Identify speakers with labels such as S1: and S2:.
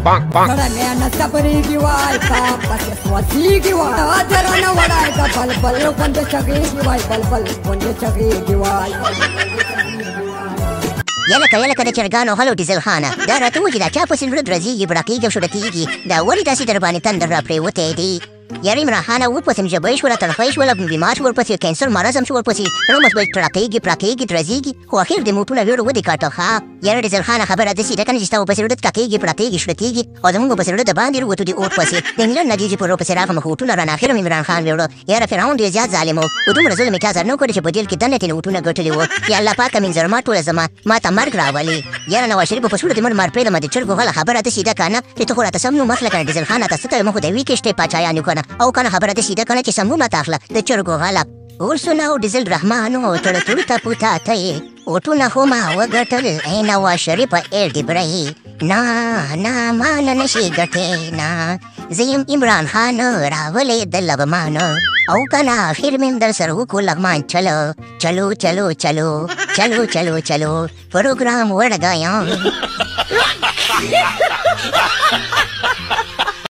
S1: زړه مې نه صبرېږي وای تا پسې سوځېږي وای حاضره نه وړای د بلبل غوندې چغېږي وای بلبل غوندې چغېږي وای
S2: یلکه د چرګانو هلو ډیزل خانه دا راته ووایي دا چا پسې زړه درځېږي براقېږي او شوډکېږي دا ولې داسې در باندې تندر راپرېوتی دی یاره عمران خانه ورپسې مې ژبۍ شوله تړخۍ شوله بیمار شو ورپسې کینسر مرض هم شو ورپسې رومس به ټړکېږي پړکېږي درځېږي خو اخر د موټونه ویړو ودې کاټه ښه یاره ډیزل خانه خبره داسې ده که نه چې ستا ورپسې زړه ټکېږي پړکېږي شړکېږي او زموږ ورپسې زړه د باندې ووتو د اور پسې د انګلنډ نه جیجي پر ورپسې راغلم خو اوټونه رانه اخر مې عمران خان ویوړه یاره فرعون ډېر زیات ظالم و په دومره ظلم یې چا زر نه وکړی چې په جیل کې دننه ترې اوټونه ګټلي وو یا الله پاکه مینځر ما ټوله زما ما ته مرګ راولي یاره نواز شریف په سوړه دې مړ پرېږدمه د چرګو غله خبره داسې ده که نه چې ته خو راته سم نوم اخله که نه ډیزل خانه ته څه کوې موږ خو د یوې کښتۍ پاچایان یو که نه او که نه خبره داسې ده که نه چې سمونه ته اخله د چرګو غله اوسونه او ډیزل رحمانو تړتړو ته پوته ته یې اوټونه خو ما وګټل ای نواز شریفه ای ډبرهي نه ما نه نشي ګټې نه زه یم عمران خان راولې د لغمان او که نه اخر مې در سره وکړو لغمان چلو پروګرام ورګایم